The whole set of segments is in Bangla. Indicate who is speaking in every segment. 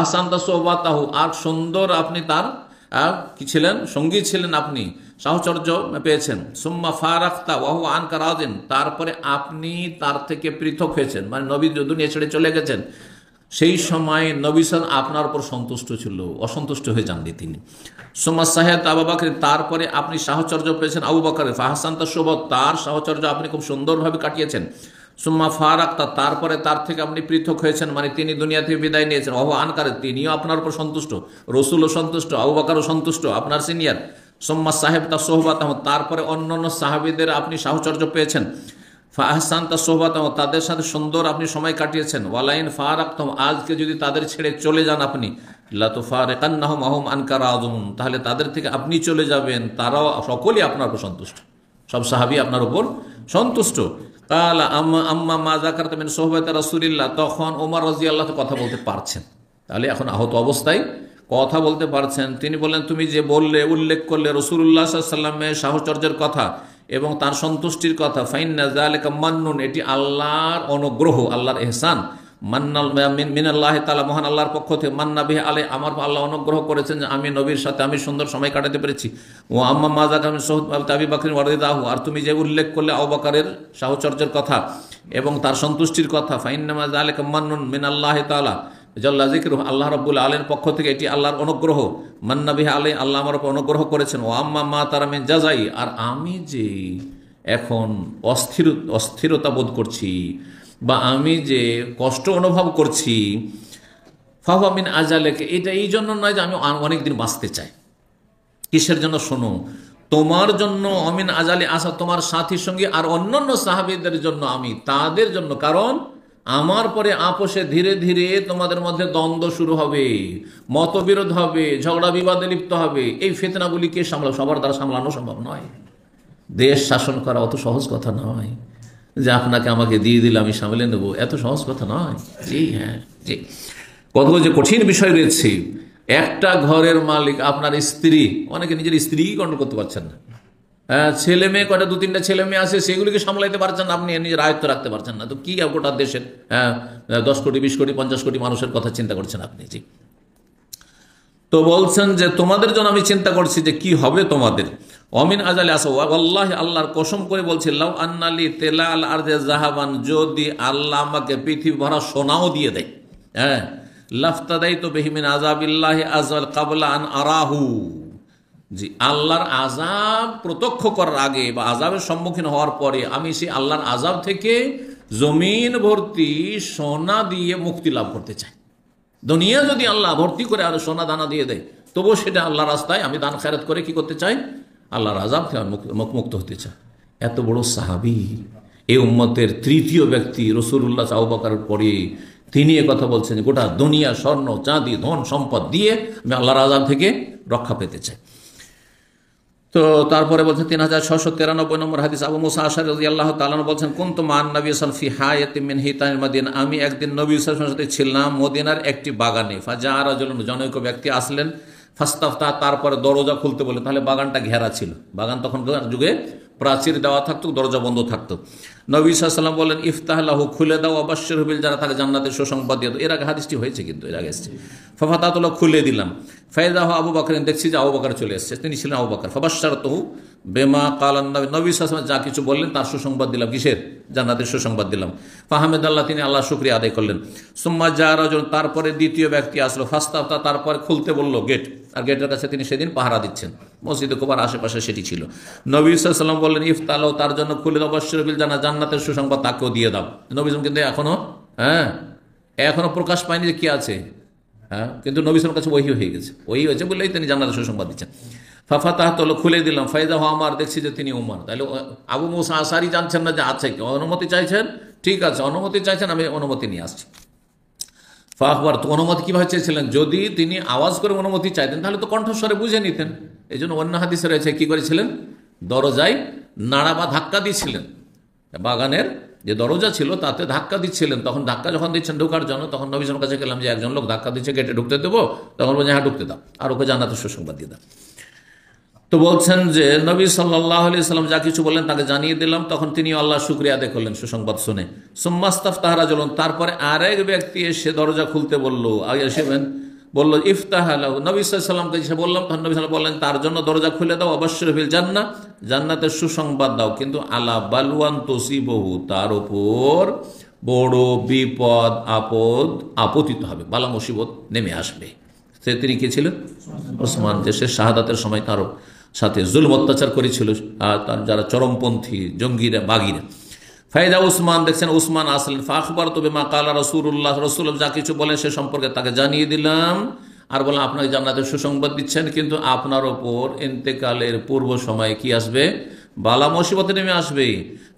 Speaker 1: ফাহসানতা সোহবাতাহু, আর সুন্দর আপনি তার কি ছিলেন, সঙ্গী ছিলেন, আপনি সাহচর্য পেয়েছেন। সুম্মা ফারাক্তা ওয়াহু আনকা রাদিন, তারপরে আপনি তার থেকে পৃথক হয়েছেন, মানে নবী দুনিয়া ছেড়ে চলে গেছেন। সেই সময় নবী সাল্লাল্লাহু আপনার উপর সন্তুষ্ট ছিল, অসন্তুষ্ট হয়ে যাননি তিনি। সুম্মা সাহেদ আবু বকর, তারপরে আপনি সাহচর্য পেয়েছেন আবু বকরের। ফাহসানতা সোহবত, তার সাহচর্য আপনি খুব সুন্দরভাবে কাটিয়েছেন। সুম্মা ফারাক্তা, তারপরে তার থেকে আপনি পৃথক হয়েছেন, মানে তিনি দুনিয়া থেকে বিদায় নিয়েছেন। ওহু আনকার, তিনিও আপনার উপর সন্তুষ্ট, রসুলও সন্তুষ্ট, আবু বকরও সন্তুষ্ট, আপনার সিনিয়র। সুম্মা সাহেবতা সোহবাত, তারপরে অন্যান্য সাহাবীদের আপনি সাহচর্য পেয়েছেন। ফাহসানতা সোহবাত, তাদের সাথে সুন্দর আপনি সময় কাটিয়েছেন। ওয়ালাইন ফারাক্তম, আজকে যদি তাদের ছেড়ে চলে যান আপনি, লাতুফারিকান্নাহুম ওয়া হুম আনকা রাদুন, তাহলে তাদের থেকে আপনি চলে যাবেন, তারাও সকলেই আপনার উপর সন্তুষ্ট, সব সাহাবী আপনার উপর সন্তুষ্ট। কালা আম্মা মা যাকারতা মিন সোহবাতি রাসূলিল্লাহ, তখন ওমর রাদিয়াল্লাহু কথা বলতে পারছেন, তাহলে এখন আহত অবস্থায় কথা বলতে পারছেন। তিনি বললেন, তুমি যে বললে, উল্লেখ করলে রাসূলুল্লাহ সাল্লাল্লাহু আলাইহি ওয়াসাল্লামের সাহচর্যের কথা এবং তার সন্তুষ্টির কথা, ফাইন্না যালিকা মান্নুন, এটি আল্লাহর অনুগ্রহ, আল্লাহর ইহসান। মান্নাল মিনাল্লাহি তাআলা, মহান আল্লাহর পক্ষ থেকে। মান্না বিহি আলাই, আমার আল্লাহ অনুগ্রহ করেছেন যে আমি নবীর সাথে আমি সুন্দর সময় কাটাতে পেরেছি। ও আম্মা মা যাকারতা মিন সোহবাতি আবি বকর ওয়া রিদাহু, আর তুমি যে উল্লেখ করলে আবু বকরের সাহচর্যের কথা এবং তার সন্তুষ্টির কথা, ফাইন্নামা যালিকা মান্নুন মিনাল্লাহি তাআলা জাল্লা যিকরুহু, আল্লাহ রাব্বুল আলামিনের পক্ষ থেকে এটি আল্লাহর অনুগ্রহ। মান্না বিহি আলাই, আল্লাহ আমার উপর অনুগ্রহ করেছেন। ও আম্মা মা তারা মিন জাযাই, আর আমি যে এখন অস্থিরতা বোধ করছি বা আমি যে কষ্ট অনুভব করছি, ফাহুয়া মিন আজালিক, এটা এই জন্য নয় যে আমি অনেকদিন বাঁচতে চাই। কিসের জন্য? শোনো, তোমার জন্য, অমিন আজালি আসা, তোমার সাথীর সঙ্গে আর অন্যান্য সাহাবীদের জন্য, আমি তাদের জন্য, কারণ আমার পরে আপোষে ধীরে ধীরে তোমাদের মধ্যে দ্বন্দ্ব শুরু হবে, মতবিরোধ হবে, ঝগড়া বিবাদে লিপ্ত হবে। এই ফিতনাগুলিকে সবার দ্বারা সামলানো সম্ভব নয়। দেশ শাসন করা অত সহজ কথা নয় যে আপনাকে আমাকে দিয়ে দিলে আমি সামলে নেব, এত সহজ কথা নয়। জি হ্যাঁ, জি, কত যে কঠিন বিষয় রয়েছে। একটা ঘরের মালিক আপনার স্ত্রী, অনেকে নিজের স্ত্রীকে কন্ট্রোল করতে পারছেন না। ছেলে মেয়ে কয়টা, 2-3টা ছেলে মেয়ে আছে, সেগুলিকে সামলাইতে পারছেন না, আপনি নিজের আয়ত্ত রাখতে পারছেন না, তো কি গোটা দেশের 10 কোটি 20 কোটি 50 কোটি মানুষের কথা চিন্তা করছেন আপনি। জি, তো বলছেন যে তোমাদের জন্য আমি চিন্তা করছি যে কি হবে তোমাদের। অমিন আজালি আসা, ওয়াল্লাহি, আল্লাহর কসম করে বলছি, লাউ আন্নালি তেলাল আরদে জাহাবান, যদি আল্লাহ আমাকে পৃথিবী ভরা সোনাও দিয়ে দেয়, হ্যাঁ, লাফতাদাইতু বিহি মিন আযাবিল্লাহি আযওয়াল ক্বাবলা আন আরাহু, জি, আল্লাহর আযাব প্রত্যক্ষ করার আগে বা আযাবের সম্মুখীন হওয়ার পরে আমি সেই আল্লাহর আযাব থেকে জমিন ভর্তি সোনা দিয়ে মুক্তি লাভ করতে চাই। দুনিয়া যদি আল্লাহ ভর্তি করে আর সোনা দানা দিয়ে দেয়, তবুও সেটা আল্লাহর রাস্তায় আমি দান খেরাত করে কি করতে চাই, আল্লাহর আযাব থেকে মুক্ত হতে চাই। এত বড় সাহাবী, এই উম্মতের তৃতীয় ব্যক্তি রাসূলুল্লাহ আবু বকরের পরে, তিনি কথা বলছেন গোটা দুনিয়া স্বর্ণ চাঁদি ধন সম্পদ দিয়ে আমি আল্লাহর আযাব থেকে রক্ষা পেতে চাই। তো তারপরে বলছেন 3693 নম্বর হাদিস, আবু মুসা আশআরী রাদিয়াল্লাহু তাআলা আনহু বলছেন, কুনতু মান নবী সাল্লাল্লাহু আলাইহি ওয়াসাল্লাম ফি হায়াতিন মিন হিতানিল মদিনা, আমি একদিন নবী সাল্লাল্লাহু আলাইহি ওয়াসাল্লামের সাথে ছিলাম মদিনার একটি বাগানে। ফাজা রাজুলুন, জনৈক ব্যক্তি আসলেন। ফাস্তাফতা, তারপরে দরজা খুলতে বলে, তাহলে বাগানটা ঘেরা ছিল, বাগান তখন যুগে প্রাচীর দেওয়া থাকতো, দরজা বন্ধ থাকতো। নবী সাল্লাল্লাহু আলাইহি ওয়াসাল্লাম বলেন, ইফতাহ লাহু, খুলে দাও, অবশ্যর বিল, যারা তাকে জান্নাতের সুসংবাদ দিয়ে দাও। এর আগে হাদিসটি হয়েছে, কিন্তু এর আগে এসেছে। ফাফাতাতুল্লাহ, খুলে দিলাম। ফায়দাহু আবু বকর, দেখছি যে আবু বকর চলে এসেছে, তিনি ছিলেন আবু বকর। ফাবাশশারতুহু বেমা কালান নবী, নবী সাল্লাল্লাহু আলাইহি ওয়াসাল্লাম যা কিছু বললেন তার সুসংবাদ দিলাম। কিসের? জান্নাতের সুসংবাদ দিলাম। ফাহামিদাল্লাহ, তিনি আল্লাহ শুকরিয়া আদায় করলেন। সুম্মা জা রাজুল, তারপরে দ্বিতীয় ব্যক্তি আসলো। ফাস্তাফতা, তারপরে খুলতে বললো গেট, আর গেটের কাছে তিনি সেদিন পাহারা দিচ্ছেন, মসজিদে কুবার আশেপাশে সেটি ছিল। নবী সাল্লাল্লাহু আলাইহি ওয়াসাল্লাম বললেন, ইফতালাও, তার জন্য খুলে দাও, অবশ্যর বিল জান্নাত, জান্নাতের সুসংবাদ তাকেও দিয়ে দাও। নবী সাল্লাল্লাহু, কিন্তু এখনো প্রকাশ পায়নি যে কি আছে, কিন্তু নবী সাল্লাল্লাহু আলাইহি ওয়াসাল্লামের কাছে ওহী হয়ে গেছে, ওহী হয়েছে বলেই তিনি জান্নাতের সুসংবাদ দিচ্ছেন। ফাফাতাহতুল, খুলে দিলাম। ফায়দা আমার, দেখছি যে তিনি উমর। তাহলে আবু মুসা আশআরী জানছেন না যে আছে কি, অনুমতি চাইছেন, ঠিক আছে, অনুমতি চাইছেন, আমি অনুমতি নিয়ে আসছি। ফাহবার, তো অনুমতি কিভাবে চেয়েছিলেন? যদি তিনি আওয়াজ করে অনুমতি চাইতেন তাহলে তো কণ্ঠস্বরে বুঝে নিতেন। এই জন্য অন্য হাদিসে রয়েছে কি করেছিলেন, দরজায় নাড়া বা ধাক্কা দিচ্ছিলেন, বাগানের যে দরজা ছিল তাতে ধাক্কা দিচ্ছিলেন। তখন ধাক্কা যখন দিচ্ছেন ঢোকার জন্য, তখন নবী সাল্লাল্লাহু আলাইহি ওয়াসাল্লামের কাছে গেলাম যে একজন লোক ধাক্কা দিচ্ছে, গেটে ঢুকতে দেবো? তখন বলছেন হ্যাঁ ঢুকতে দাও, আর ওকে জান্নাতের সুসংবাদ দিয়ে দাও। তো বলছেন যে নবী সাল্লাল্লাহু আলাইহি ওয়াসাল্লাম যা কিছু বললেন তাকে জানিয়ে দিলাম, তখন তিনি আল্লাহ শুকরিয়া আদায় করলেন সুসংবাদ শুনে। সুম্মাস্তাফতাহ রাজুলুন, তারপরে আরেক ব্যক্তি এসে দরজা খুলতে বলল, আগে এসেবেন। বললো ইফতাহ লাহু, নবী সাল্লাল্লাহু আলাইহি ওয়াসাল্লামকে এসে বললাম, তখন নবী সাল্লাল্লাহু আলাইহি ওয়াসাল্লাম বললেন তার জন্য দরজা খুলে দাও, অবশ্যই বিল জান্নাহ, জান্নাতের সুসংবাদ দাও, কিন্তু আলা বালওয়ান তুসিবহু, তার উপর বড় বিপদ আপদ আপতিত হবে, বালা মুসিবত নেমে আসবে। তিনি কে ছিলেন? ওসমান, যে সে শাহাদাতের সময় তার সাথে জুলম অত্যাচার করেছিল আর তার যারা চরমপন্থী জঙ্গিরা বাগিরা। ফায়দা উসমান, দেখছেন উসমান আসলেন, ফাখবার তবে মা কালা রাসূলুল্লাহ, রাসূল যা কিছু বলেন সে সম্পর্কে তাকে জানিয়ে দিলাম, আর বললাম আপনাকে জান্নাতের সুসংবাদ দিচ্ছেন, কিন্তু আপনার ওপর ইন্তেকালের পূর্ব সময়ে কি আসবে? বালা মুসিবত নেমে আসবে।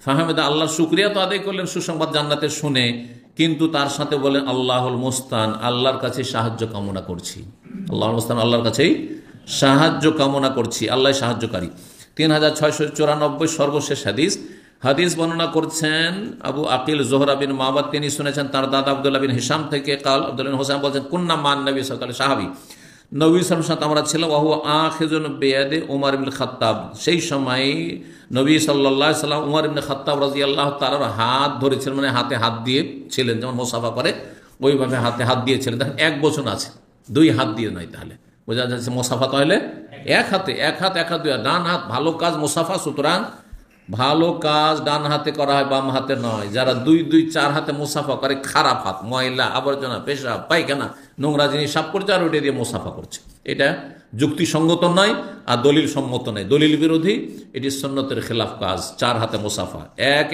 Speaker 1: ফাহমেদা, আল্লাহর শুকরিয়া তো আদায় করলেন সুসংবাদ জান্নাতের শুনে, কিন্তু তার সাথে বলেন আল্লাহুল মুস্তান, আল্লাহর কাছে সাহায্য কামনা করছি, আল্লাহুল মুস্তান, আল্লাহর কাছেই সাহায্য কামনা করছি, আল্লাহ সাহায্যকারী। 3694 সর্বশেষ হাদিস। হাদিস বর্ণনা করছেন আবু আকিল জোহরা বিন মাবাদ, তিনি শুনেছেন তার দাদা আব্দুল্লাহ বিন হিশাম থেকে, কাল আব্দুল্লাহ বিন হোসেন বলছেন কুন্না মান নবী সাল্লাল্লাহু আলাইহি সাহাবী, নবী সাল্লাল্লাহু আলাইহি সাথে আমরা ছিলাম, ওয়া হুয়া আখিযুন বিয়াদি উমর ইবনে খাত্তাব, সেই সময় নবী সাল্লাল্লাহু আলাইহি সাল্লাম উমর ইবনে খাত্তাব রাদিয়াল্লাহু তাআলার হাত ধরেছিলেন, মানে হাতে হাত দিয়ে ছিলেন, যেমন মুসাফা করে ওইভাবে হাতে হাত দিয়েছিলেন। দেখেন এক বচন আছে, দুই হাত দিয়ে নয়, তাহলে বোঝা যাচ্ছে মুসাফা তাহলে এক হাতে, এক হাত দুই হাত, ডান হাত ভালো কাজ মুসাফা, সুতরাং ভালো কাজ ডান হাতে করা হয়, বাম হাতে নয়। যারা দুই দুই চার হাতে মুসাফা করে খারাপ হাত, ময়লা আবর্জনা পেশাব পায়খানা নোংরা জিনিস সাফ করছে আর ওইটা দিয়ে মুসাফা করছে, এটা যুক্তিসঙ্গত নয় আর দলিল সম্মত নয়, দলিল বিরোধী, এটি সুন্নতের খেলাফ কাজ। চার হাতে মুসাফা,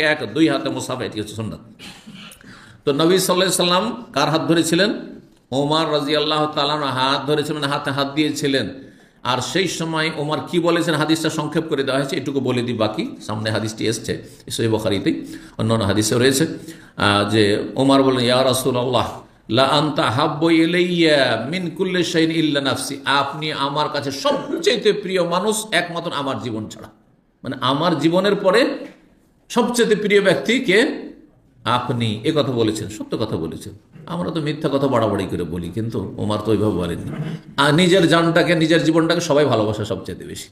Speaker 1: এক দুই হাতে মুসাফা, এটি হচ্ছে সুন্নত। তো নবী সাল্লাল্লাহু আলাইহি সাল্লাম কার হাত ধরেছিলেন? ওমর রাদিয়াল্লাহু তাআলা হাত ধরেছিলেন, মানে হাতে হাত দিয়েছিলেন। আর সেই সময় ওমর কি বলেছেন, হাদিসটা সংক্ষেপ করে দেওয়া হয়েছে, এটুকু বলে দিই, বাকি সামনে হাদিসটি এসছে সহিহ বুখারীতেই, অন্যান্য হাদিসেও রয়েছে, যে ওমর বলেন ইয়া রাসূলুল্লাহ লা আনতা হাব্বু ইলাইয়া মিন কুল্লি শাইইন ইল্লা নাফসি, আপনি আমার কাছে সবচেয়ে প্রিয় মানুষ একমাত্র আমার জীবন ছাড়া, মানে আমার জীবনের পরে সবচেয়ে প্রিয় ব্যক্তি কে? আপনি। এ কথা বলেছেন, সত্য কথা বলেছেন। আমরা তো মিথ্যা কথা বাড়াবাড়ি করে বলি, কিন্তু ওমর তো ওইভাবে বলেননি। আর নিজের জানটাকে, নিজের জীবনটাকে সবাই ভালোবাসে সবচেয়ে বেশি।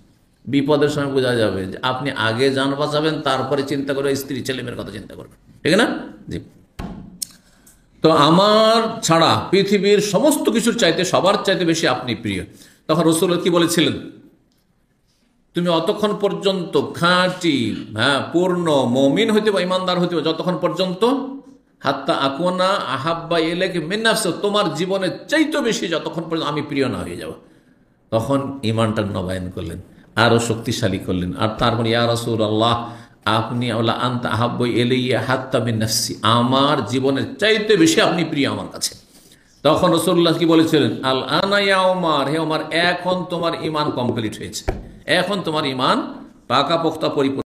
Speaker 1: বিপদের সময় বোঝা যাবে যে আপনি আগে জান বাঁচাবেন, তারপরে চিন্তা করে স্ত্রী ছেলেমেয়ের কথা চিন্তা করবেন, ঠিক না? জি। তো আমার ছাড়া পৃথিবীর সমস্ত কিছুর চাইতে, সবার চাইতে বেশি আপনি প্রিয়। তখন রাসূল কি বলেছিলেন? তুমি অতক্ষণ পর্যন্ত খাঁটি, পূর্ণ মুমিন হইতে বা ইমানদার হইতে যতক্ষণ পর্যন্ত হাত্তা আকুনা আহাব্বা ইলাইকা মিন নাফসি, তোমার জীবনের চাইতে বেশি যতক্ষণ পর্যন্ত আমি প্রিয় না হয়ে যাব। তখন ইমানটা নবায়ন করলেন, আরো শক্তিশালী করলেন। আর তারপর ইয়া রাসূলুল্লাহ, আপনি আল্লাহ আনতা আহাব্বু ইলাইয়া হাত্তা মিন নাফসি, আমার জীবনের চাইতে বেশি আপনি প্রিয় আমার কাছে। তখন রাসূলুল্লাহ কি বলেছিলেন? আল আনা ইয়া ওমর, হে ওমর, এখন তোমার ঈমান কমপ্লিট হয়েছে, এখন তোমার ঈমান পাকাপোক্তা পরিপূর্ণ।